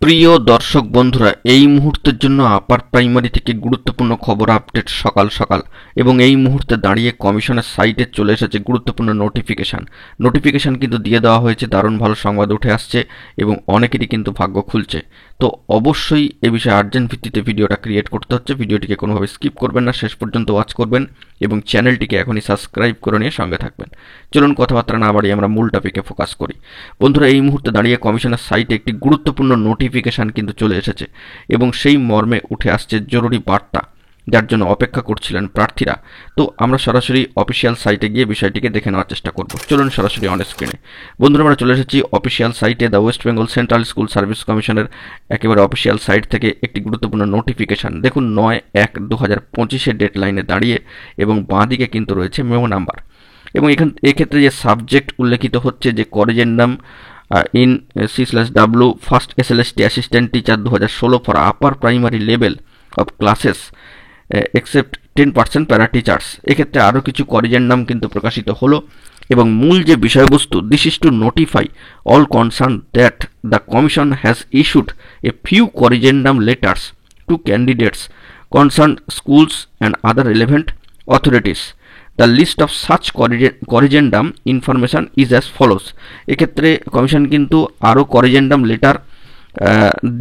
প্রিয় দর্শক বন্ধুরা, এই মুহূর্তের জন্য আপার প্রাইমারি থেকে গুরুত্বপূর্ণ খবর আপডেট সকাল সকাল এবং এই মুহূর্তে দাঁড়িয়ে কমিশনের সাইটে চলে এসেছে গুরুত্বপূর্ণ নোটিফিকেশন কিন্তু দিয়ে দেওয়া হয়েছে। দারুণ ভালো সংবাদ উঠে আসছে এবং অনেকেরই কিন্তু ভাগ্য খুলছে। তো অবশ্যই এ বিষয়ে আর্জেন্ট ভিত্তিতে ভিডিওটা ক্রিয়েট করতে হচ্ছে। ভিডিওটিকে কোনোভাবে স্কিপ করবেন না, শেষ পর্যন্ত ওয়াচ করবেন এবং চ্যানেলটিকে এখনই সাবস্ক্রাইব করে নিয়ে সঙ্গে থাকবেন। চলুন কথাবার্তা না বাড়িয়ে আমরা মূল টপিকে ফোকাস করি। বন্ধুরা, এই মুহূর্তে দাঁড়িয়ে কমিশনের সাইটে একটি গুরুত্বপূর্ণ নোটিফিকেশন কিন্তু চলে এসেছে এবং সেই মর্মে উঠে আসছে জরুরি বার্তা, যার জন্য অপেক্ষা করছিলেন প্রার্থীরা। তো আমরা সরাসরি অফিসিয়াল সাইটে গিয়ে বিষয়টিকে দেখে নেওয়ার চেষ্টা করব। চলুন সরাসরি অন স্ক্রিনে। বন্ধুরা, আমরা চলে এসেছি অফিসিয়াল সাইটে। The West Bengal central school service কমিশনের একেবারে অফিসিয়াল সাইট থেকে একটি গুরুত্বপূর্ণ নোটিফিকেশন। দেখুন, 9/1/2025 ডেডলাইনে দাঁড়িয়ে এবং বাঁদিকে কিন্তু রয়েছে মেমো নাম্বার এবং এক্ষেত্রে যে সাবজেক্ট উল্লেখিত হচ্ছে যে করেজেন্ডাম in C/W first SLST assistant teacher 2016 for upper primary level of classes except 10% প্যারা টিচার্স। এক্ষেত্রে আরও কিছু করিজেন্ডাম কিন্তু প্রকাশিত হলো এবং মূল যে বিষয়বস্তু, this is to notify all concern that the commission has issued a few corrigendum letters to candidates concern schools and other relevant authorities. The list of such corrigendum information is as follows. এক্ষেত্রে commission কিন্তু আরও corrigendum letter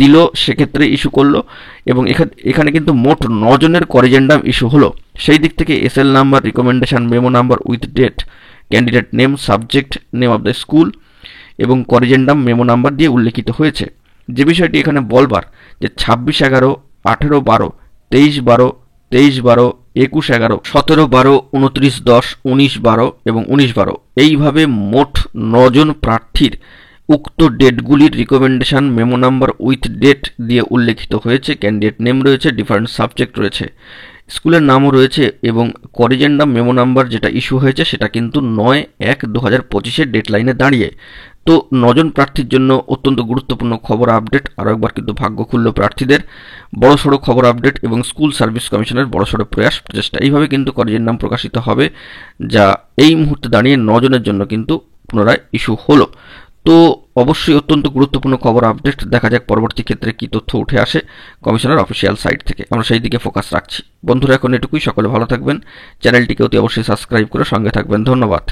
দিল, সেক্ষেত্রে issue করলো এবং এখানে কিন্তু মোট 9 জনের করিজেন্ডাম ইস্যু হলো। সেই দিক থেকে SL number, recommendation memo number with date, candidate name, subject name of the school এবং করিজেন্ডাম মেমো নাম্বার দিয়ে উল্লেখিত হয়েছে। যে বিষয়টি এখানে বলবার যে 26/11, 18/12, 23/12, 23/12, 21/11, 17/12, 29/10, 19/12 এবং 19/12 এইভাবে মোট 9 জন প্রার্থীর উক্ত ডেটগুলির recommendation memo number with date দিয়ে উল্লেখিত হয়েছে। ক্যান্ডিডেট নেম রয়েছে, ডিফারেন্ট সাবজেক্ট রয়েছে, স্কুলের নামও রয়েছে এবং করিজেন্ডাম মেমো নাম্বার যেটা ইস্যু হয়েছে সেটা কিন্তু 9/1/2025 ডেডলাইনে দাঁড়িয়ে। তো 9 জন প্রার্থীর জন্য অত্যন্ত গুরুত্বপূর্ণ খবর আপডেট। আরও একবার কিন্তু ভাগ্য খুলল প্রার্থীদের। বড়সড় খবর আপডেট এবং স্কুল সার্ভিস কমিশনের বড়সড় প্রচেষ্টা। এইভাবে কিন্তু করিজেন্ডাম প্রকাশিত হবে, যা এই মুহূর্তে দাঁড়িয়ে 9 জনের জন্য কিন্তু পুনরায় ইস্যু হলো। তো অবশ্যই অত্যন্ত গুরুত্বপূর্ণ খবর আপডেট। দেখা যাক পরবর্তী ক্ষেত্রে কি তথ্য উঠে আসে কমিশনের অফিসিয়াল সাইট থেকে। আমরা সেই দিকে ফোকাস রাখছি। বন্ধুরা, এখন এটুকুই। সকলে ভালো থাকবেন। চ্যানেলটিকে অতি অবশ্যই সাবস্ক্রাইব করে সঙ্গে থাকবেন। ধন্যবাদ।